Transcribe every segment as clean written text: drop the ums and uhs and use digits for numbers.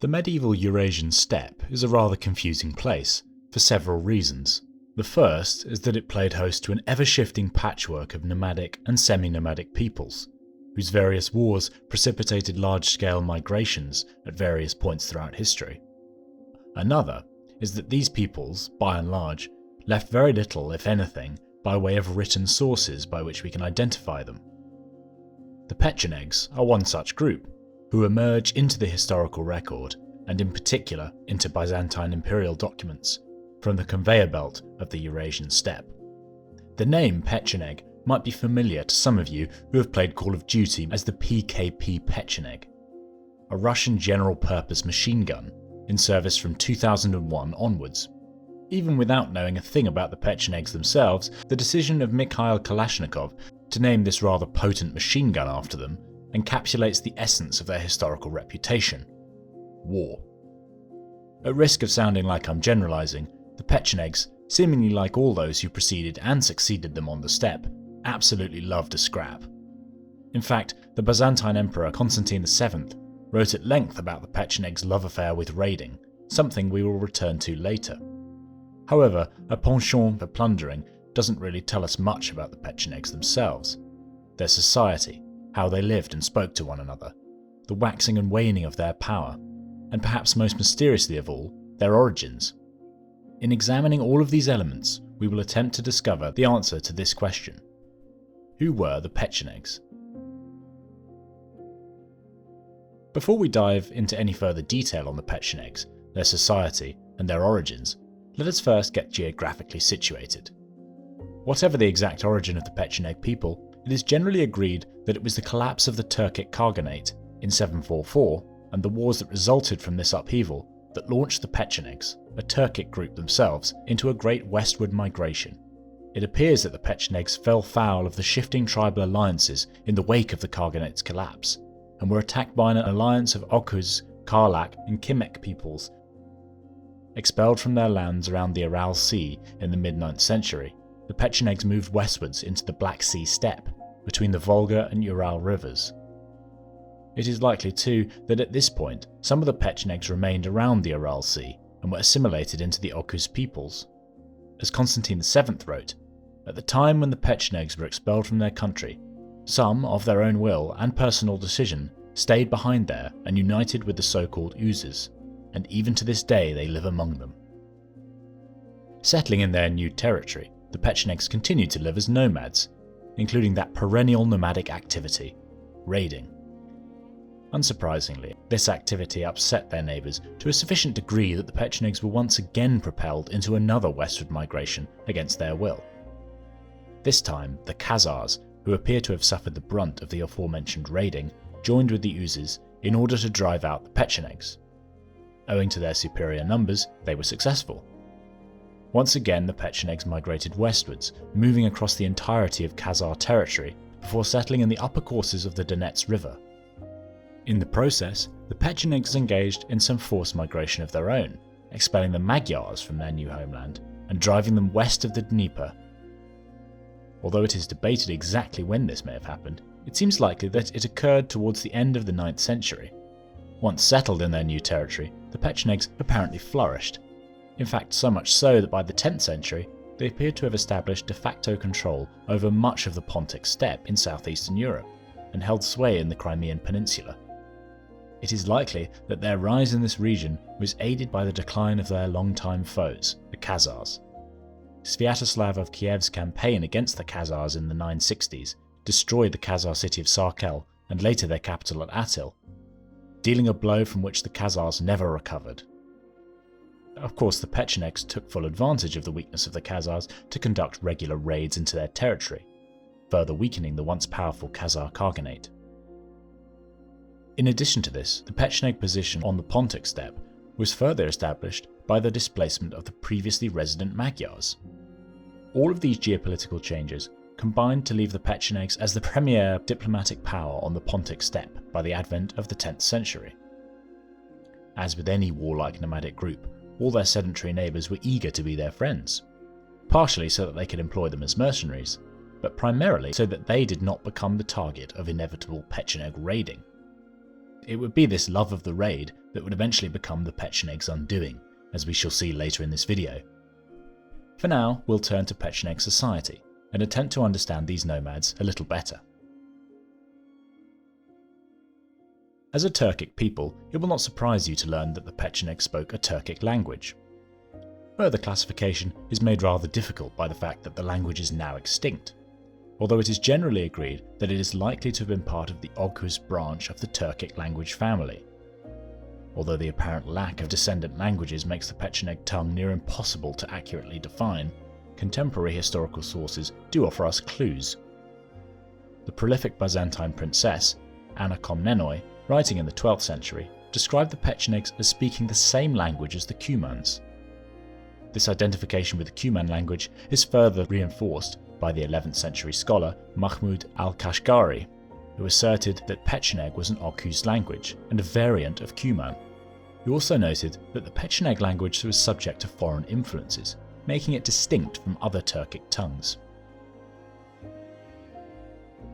The medieval Eurasian steppe is a rather confusing place, for several reasons. The first is that it played host to an ever-shifting patchwork of nomadic and semi-nomadic peoples, whose various wars precipitated large-scale migrations at various points throughout history. Another is that these peoples, by and large, left very little, if anything, by way of written sources by which we can identify them. The Pechenegs are one such group, who emerge into the historical record, and in particular into Byzantine Imperial documents, from the conveyor belt of the Eurasian steppe. The name Pecheneg might be familiar to some of you who have played Call of Duty as the PKP Pecheneg, a Russian general-purpose machine gun in service from 2001 onwards. Even without knowing a thing about the Pechenegs themselves, the decision of Mikhail Kalashnikov to name this rather potent machine gun after them encapsulates the essence of their historical reputation: war. At risk of sounding like I'm generalising, the Pechenegs, seemingly like all those who preceded and succeeded them on the steppe, absolutely loved a scrap. In fact, the Byzantine Emperor Constantine VII wrote at length about the Pechenegs' love affair with raiding, something we will return to later. However, a penchant for plundering doesn't really tell us much about the Pechenegs themselves. Their society, how they lived and spoke to one another, the waxing and waning of their power, and perhaps most mysteriously of all, their origins. In examining all of these elements, we will attempt to discover the answer to this question: who were the Pechenegs? Before we dive into any further detail on the Pechenegs, their society, and their origins, let us first get geographically situated. Whatever the exact origin of the Pecheneg people, it is generally agreed that it was the collapse of the Turkic Khaganate in 744 and the wars that resulted from this upheaval that launched the Pechenegs, a Turkic group themselves, into a great westward migration. It appears that the Pechenegs fell foul of the shifting tribal alliances in the wake of the Khaganate's collapse, and were attacked by an alliance of Oghuz, Karlak and Kimek peoples. Expelled from their lands around the Aral Sea in the mid-9th century, the Pechenegs moved westwards into the Black Sea steppe, between the Volga and Ural rivers. It is likely too that at this point some of the Pechenegs remained around the Aral Sea and were assimilated into the Oghuz peoples. As Constantine VII wrote, at the time when the Pechenegs were expelled from their country, some, of their own will and personal decision, stayed behind there and united with the so-called Uzes, and even to this day they live among them. Settling in their new territory, the Pechenegs continued to live as nomads, including that perennial nomadic activity, raiding. Unsurprisingly, this activity upset their neighbours to a sufficient degree that the Pechenegs were once again propelled into another westward migration against their will. This time, the Khazars, who appear to have suffered the brunt of the aforementioned raiding, joined with the Uzes in order to drive out the Pechenegs. Owing to their superior numbers, they were successful. Once again, the Pechenegs migrated westwards, moving across the entirety of Khazar territory before settling in the upper courses of the Donets River. In the process, the Pechenegs engaged in some forced migration of their own, expelling the Magyars from their new homeland and driving them west of the Dnieper. Although it is debated exactly when this may have happened, it seems likely that it occurred towards the end of the 9th century. Once settled in their new territory, the Pechenegs apparently flourished. In fact, so much so that by the 10th century, they appeared to have established de facto control over much of the Pontic steppe in southeastern Europe, and held sway in the Crimean Peninsula. It is likely that their rise in this region was aided by the decline of their longtime foes, the Khazars. Sviatoslav of Kiev's campaign against the Khazars in the 960s destroyed the Khazar city of Sarkel and later their capital at Atil, dealing a blow from which the Khazars never recovered. Of course, the Pechenegs took full advantage of the weakness of the Khazars to conduct regular raids into their territory, further weakening the once powerful Khazar Khaganate. In addition to this, the Pecheneg position on the Pontic steppe was further established by the displacement of the previously resident Magyars. All of these geopolitical changes combined to leave the Pechenegs as the premier diplomatic power on the Pontic steppe by the advent of the 10th century. As with any warlike nomadic group, all their sedentary neighbours were eager to be their friends, partially so that they could employ them as mercenaries, but primarily so that they did not become the target of inevitable Pecheneg raiding. It would be this love of the raid that would eventually become the Pechenegs' undoing, as we shall see later in this video. For now, we'll turn to Pecheneg society and attempt to understand these nomads a little better. As a Turkic people, it will not surprise you to learn that the Pechenegs spoke a Turkic language. Further classification is made rather difficult by the fact that the language is now extinct, although it is generally agreed that it is likely to have been part of the Oghuz branch of the Turkic language family. Although the apparent lack of descendant languages makes the Pecheneg tongue near impossible to accurately define, contemporary historical sources do offer us clues. The prolific Byzantine princess, Anna Komnenoi, writing in the 12th century, described the Pechenegs as speaking the same language as the Cumans. This identification with the Cuman language is further reinforced by the 11th century scholar Mahmud al-Kashgari, who asserted that Pecheneg was an Oghuz language and a variant of Cuman. He also noted that the Pecheneg language was subject to foreign influences, making it distinct from other Turkic tongues.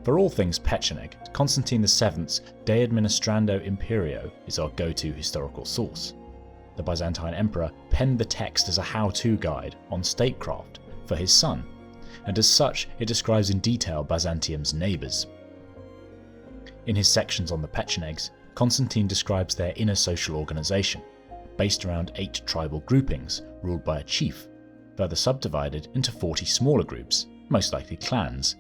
For all things Pecheneg, Constantine VII's De Administrando Imperio is our go-to historical source. The Byzantine emperor penned the text as a how-to guide on statecraft for his son, and as such it describes in detail Byzantium's neighbours. In his sections on the Pechenegs, Constantine describes their inner social organisation, based around 8 tribal groupings ruled by a chief, further subdivided into 40 smaller groups, most likely clans.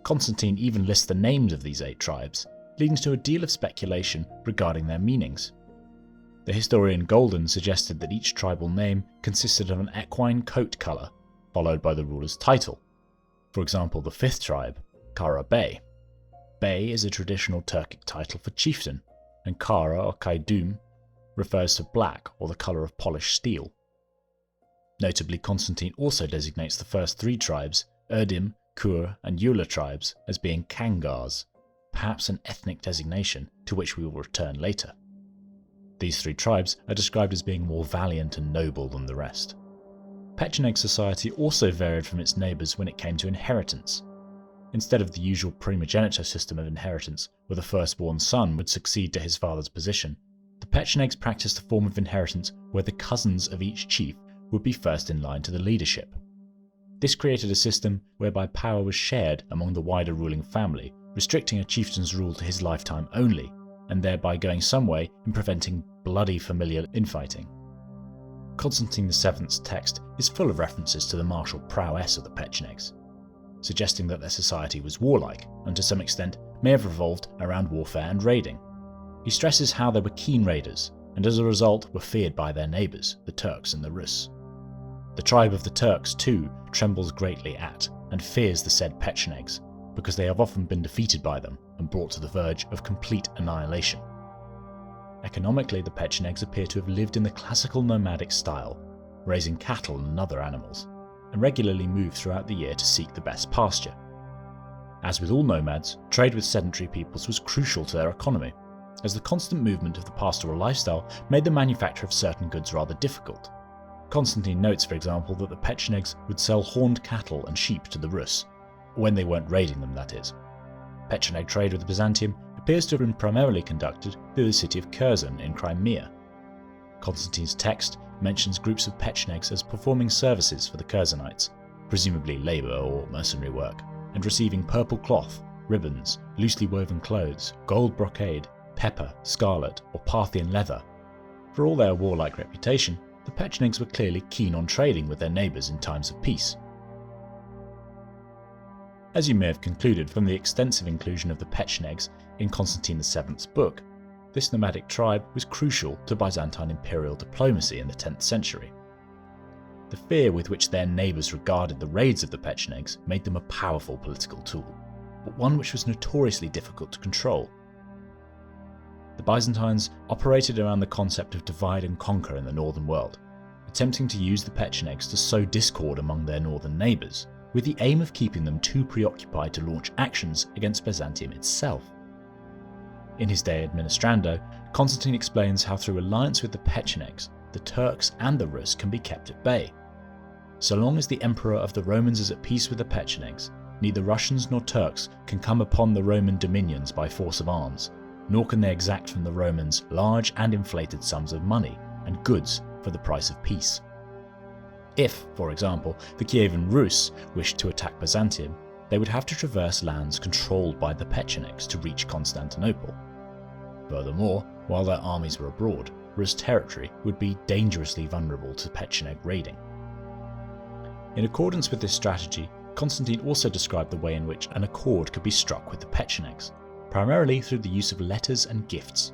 Constantine even lists the names of these 8 tribes, leading to a deal of speculation regarding their meanings. The historian Golden suggested that each tribal name consisted of an equine coat colour, followed by the ruler's title. For example, the 5th tribe, Kara Bey. Bey is a traditional Turkic title for chieftain, and Kara or Kaidum refers to black or the colour of polished steel. Notably, Constantine also designates the first 3 tribes, Erdim, Kur and Eula tribes, as being Kangars, perhaps an ethnic designation to which we will return later. These 3 tribes are described as being more valiant and noble than the rest. Pecheneg society also varied from its neighbours when it came to inheritance. Instead of the usual primogeniture system of inheritance, where the firstborn son would succeed to his father's position, the Pechenegs practiced a form of inheritance where the cousins of each chief would be first in line to the leadership. This created a system whereby power was shared among the wider ruling family, restricting a chieftain's rule to his lifetime only, and thereby going some way in preventing bloody familial infighting. Constantine VII's text is full of references to the martial prowess of the Pechenegs, suggesting that their society was warlike and to some extent may have revolved around warfare and raiding. He stresses how they were keen raiders and as a result were feared by their neighbours, the Turks and the Rus. The tribe of the Turks too trembles greatly at and fears the said Pechenegs because they have often been defeated by them and brought to the verge of complete annihilation. Economically, the Pechenegs appear to have lived in the classical nomadic style, raising cattle and other animals, and regularly moved throughout the year to seek the best pasture. As with all nomads, trade with sedentary peoples was crucial to their economy, as the constant movement of the pastoral lifestyle made the manufacture of certain goods rather difficult. Constantine notes, for example, that the Pechenegs would sell horned cattle and sheep to the Rus, when they weren't raiding them, that is. Pecheneg trade with Byzantium appears to have been primarily conducted through the city of Curzon in Crimea. Constantine's text mentions groups of Pechenegs as performing services for the Curzonites, presumably labour or mercenary work, and receiving purple cloth, ribbons, loosely woven clothes, gold brocade, pepper, scarlet, or Parthian leather. For all their warlike reputation, the Pechenegs were clearly keen on trading with their neighbours in times of peace. As you may have concluded from the extensive inclusion of the Pechenegs in Constantine VII's book, this nomadic tribe was crucial to Byzantine Imperial diplomacy in the 10th century. The fear with which their neighbours regarded the raids of the Pechenegs made them a powerful political tool, but one which was notoriously difficult to control. The Byzantines operated around the concept of divide and conquer in the northern world, attempting to use the Pechenegs to sow discord among their northern neighbours, with the aim of keeping them too preoccupied to launch actions against Byzantium itself. In his De Administrando, Constantine explains how through alliance with the Pechenegs, the Turks and the Rus can be kept at bay. So long as the Emperor of the Romans is at peace with the Pechenegs, neither Russians nor Turks can come upon the Roman dominions by force of arms, nor can they exact from the Romans large and inflated sums of money and goods for the price of peace. If, for example, the Kievan Rus wished to attack Byzantium, they would have to traverse lands controlled by the Pechenegs to reach Constantinople. Furthermore, while their armies were abroad, Rus territory would be dangerously vulnerable to Pecheneg raiding. In accordance with this strategy, Constantine also described the way in which an accord could be struck with the Pechenegs, primarily through the use of letters and gifts.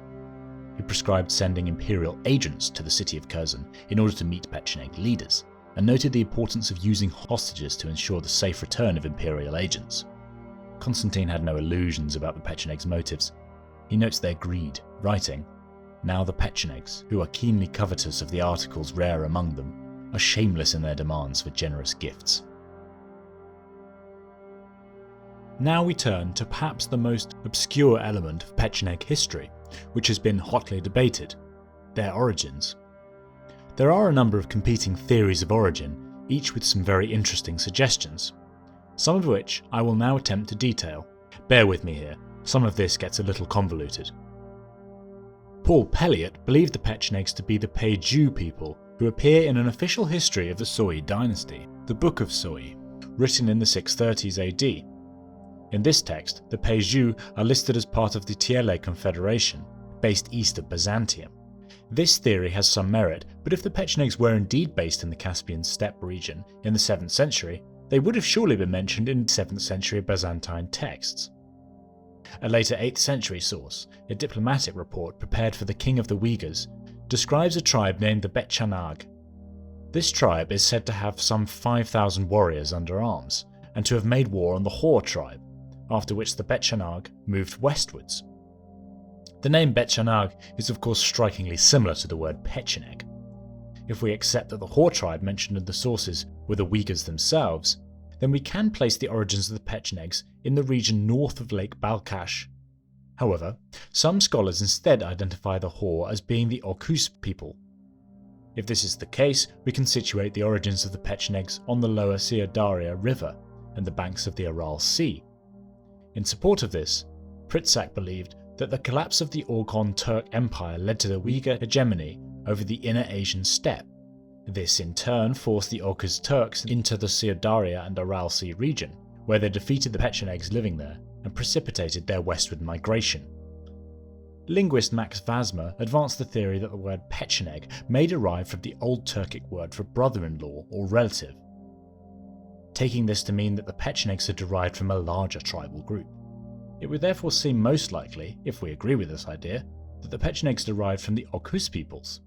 He prescribed sending imperial agents to the city of Curzon in order to meet Pecheneg leaders, and noted the importance of using hostages to ensure the safe return of imperial agents. Constantine had no illusions about the Pechenegs' motives. He notes their greed, writing, "Now the Pechenegs, who are keenly covetous of the articles rare among them, are shameless in their demands for generous gifts." Now we turn to perhaps the most obscure element of Pecheneg history, which has been hotly debated: their origins. There are a number of competing theories of origin, each with some very interesting suggestions, some of which I will now attempt to detail. Bear with me here, some of this gets a little convoluted. Paul Pelliot believed the Pechenegs to be the Peju people who appear in an official history of the Soi dynasty, the Book of Soi, written in the 630s AD. In this text, the Peju are listed as part of the Tiele Confederation, based east of Byzantium. This theory has some merit, but if the Pechenegs were indeed based in the Caspian steppe region in the 7th century, they would have surely been mentioned in 7th century Byzantine texts. A later 8th century source, a diplomatic report prepared for the king of the Uyghurs, describes a tribe named the Pechenegs. This tribe is said to have some 5,000 warriors under arms, and to have made war on the Hor tribe, after which the Pechenegs moved westwards. The name Pechenegs is of course strikingly similar to the word Pecheneg. If we accept that the Hor tribe mentioned in the sources were the Uyghurs themselves, then we can place the origins of the Pechenegs in the region north of Lake Balkhash. However, some scholars instead identify the Hor as being the Oghuz people. If this is the case, we can situate the origins of the Pechenegs on the lower Syr River and the banks of the Aral Sea. In support of this, Pritsak believed that the collapse of the Orkhon Turk Empire led to the Uyghur hegemony over the inner Asian steppe. This in turn forced the Oghuz Turks into the Syr and Aral Sea region, where they defeated the Pechenegs living there and precipitated their westward migration. Linguist Max Vasmer advanced the theory that the word Pecheneg may derive from the Old Turkic word for brother-in-law or relative, taking this to mean that the Pechenegs had derived from a larger tribal group. It would therefore seem most likely, if we agree with this idea, that the Pechenegs derived from the Oghuz peoples.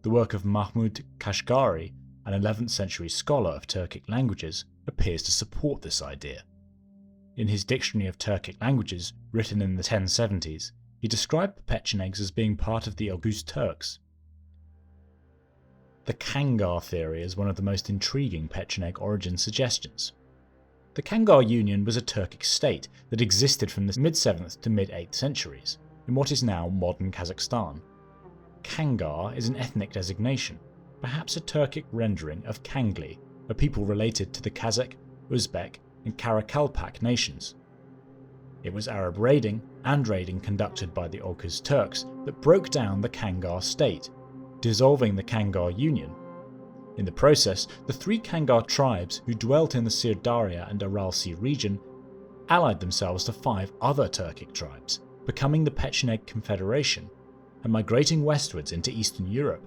The work of Mahmud Kashgari, an 11th century scholar of Turkic languages, appears to support this idea. In his Dictionary of Turkic Languages, written in the 1070s, he described the Pechenegs as being part of the Oghuz Turks. The Kangar theory is one of the most intriguing Pecheneg origin suggestions. The Kangar Union was a Turkic state that existed from the mid-7th to mid-8th centuries, in what is now modern Kazakhstan. Kangar is an ethnic designation, perhaps a Turkic rendering of Kangli, a people related to the Kazakh, Uzbek, and Karakalpak nations. It was Arab raiding conducted by the Oghuz Turks that broke down the Kangar state, dissolving the Kangar Union. In the process, the 3 Kangar tribes who dwelt in the Syr and Aral Sea region allied themselves to 5 other Turkic tribes, becoming the Pecheneg Confederation, and migrating westwards into Eastern Europe.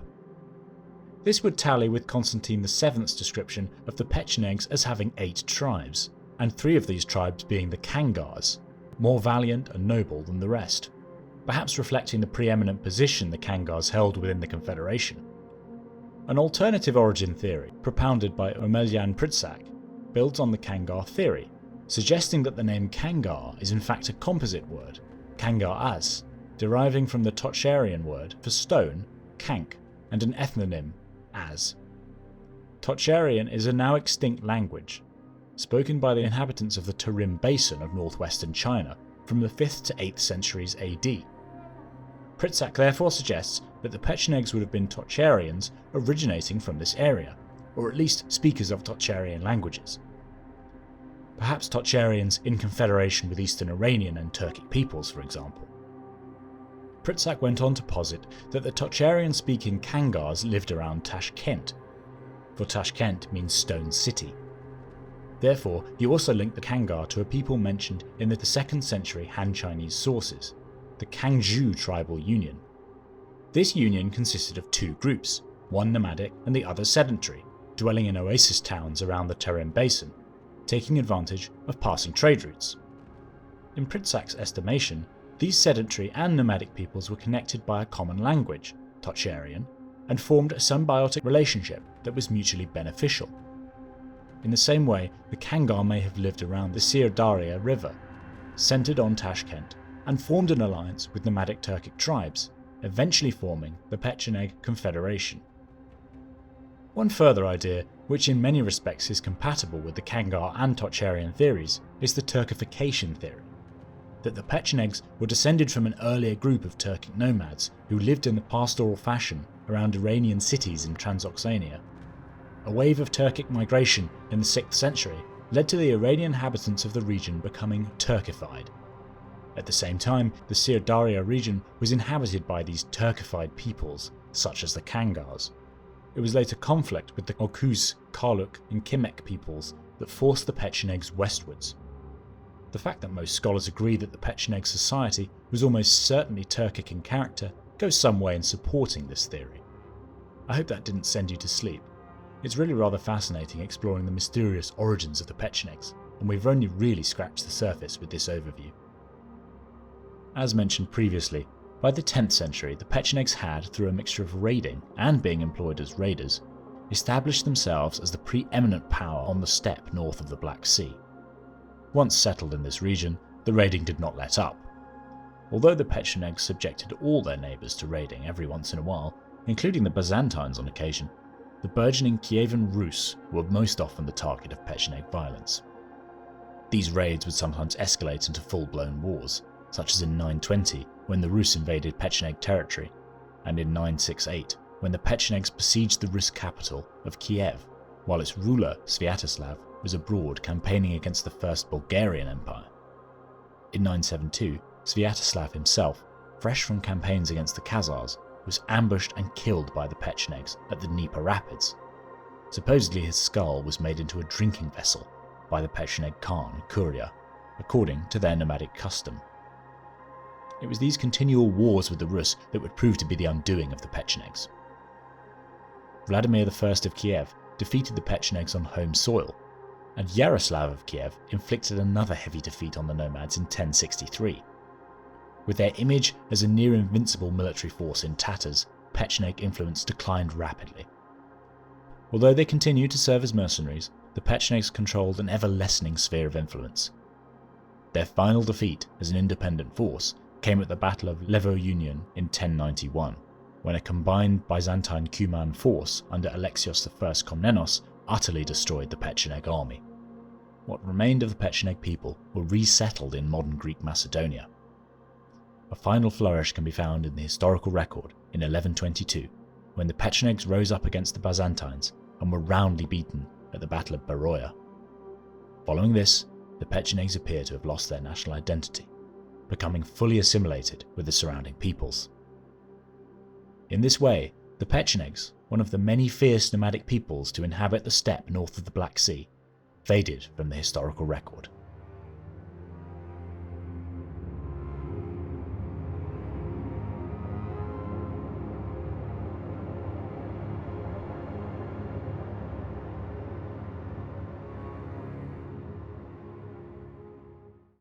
This would tally with Constantine VII's description of the Pechenegs as having 8 tribes, and 3 of these tribes being the Kangars, more valiant and noble than the rest, perhaps reflecting the preeminent position the Kangars held within the Confederation. An alternative origin theory, propounded by Omelyan Pritsak, builds on the Kangar theory, suggesting that the name Kangar is in fact a composite word, Kangar-az, deriving from the Tocharian word for stone, kank, and an ethnonym, az. Tocharian is a now extinct language, spoken by the inhabitants of the Tarim Basin of northwestern China from the 5th to 8th centuries AD. Pritsak therefore suggests that the Pechenegs would have been Tocharians originating from this area, or at least speakers of Tocharian languages. Perhaps Tocharians in confederation with Eastern Iranian and Turkic peoples, for example. Pritsak went on to posit that the Tocharian-speaking Kangars lived around Tashkent, for Tashkent means stone city. Therefore, he also linked the Kangar to a people mentioned in the 2nd century Han Chinese sources, the Kangzhu tribal union. This union consisted of 2 groups, one nomadic and the other sedentary, dwelling in oasis towns around the Tarim Basin, taking advantage of passing trade routes. In Pritsak's estimation, these sedentary and nomadic peoples were connected by a common language, Tocharian, and formed a symbiotic relationship that was mutually beneficial. In the same way, the Kangar may have lived around the Sir-Daria River, centered on Tashkent, and formed an alliance with nomadic Turkic tribes, eventually forming the Pecheneg Confederation. One further idea, which in many respects is compatible with the Kangar and Tocharian theories, is the Turkification theory, that the Pechenegs were descended from an earlier group of Turkic nomads who lived in the pastoral fashion around Iranian cities in Transoxania. A wave of Turkic migration in the 6th century led to the Iranian inhabitants of the region becoming Turkified. At the same time, the Sir-Daria region was inhabited by these Turkified peoples, such as the Kangars. It was later conflict with the Oghuz, Karluk and Kimek peoples that forced the Pechenegs westwards. The fact that most scholars agree that the Pecheneg society was almost certainly Turkic in character goes some way in supporting this theory. I hope that didn't send you to sleep. It's really rather fascinating exploring the mysterious origins of the Pechenegs, and we've only really scratched the surface with this overview. As mentioned previously, by the 10th century the Pechenegs had, through a mixture of raiding and being employed as raiders, established themselves as the preeminent power on the steppe north of the Black Sea. Once settled in this region, the raiding did not let up. Although the Pechenegs subjected all their neighbours to raiding every once in a while, including the Byzantines on occasion, the burgeoning Kievan Rus were most often the target of Pecheneg violence. These raids would sometimes escalate into full-blown wars, such as in 920 when the Rus invaded Pecheneg territory, and in 968 when the Pechenegs besieged the Rus capital of Kiev, while its ruler Sviatoslav was abroad campaigning against the First Bulgarian Empire. In 972, Sviatoslav himself, fresh from campaigns against the Khazars, was ambushed and killed by the Pechenegs at the Dnieper Rapids. Supposedly his skull was made into a drinking vessel by the Pecheneg Khan Kuria, according to their nomadic custom. It was these continual wars with the Rus that would prove to be the undoing of the Pechenegs. Vladimir I of Kiev defeated the Pechenegs on home soil, and Yaroslav of Kiev inflicted another heavy defeat on the nomads in 1063. With their image as a near-invincible military force in tatters, Pecheneg influence declined rapidly. Although they continued to serve as mercenaries, the Pechenegs controlled an ever-lessening sphere of influence. Their final defeat as an independent force came at the Battle of Levo-Union in 1091, when a combined Byzantine-Cuman force under Alexios I Komnenos utterly destroyed the Pecheneg army. What remained of the Pecheneg people were resettled in modern Greek Macedonia. A final flourish can be found in the historical record in 1122, when the Pechenegs rose up against the Byzantines and were roundly beaten at the Battle of Beroia. Following this, the Pechenegs appear to have lost their national identity, becoming fully assimilated with the surrounding peoples. In this way, the Pechenegs, one of the many fierce nomadic peoples to inhabit the steppe north of the Black Sea, faded from the historical record.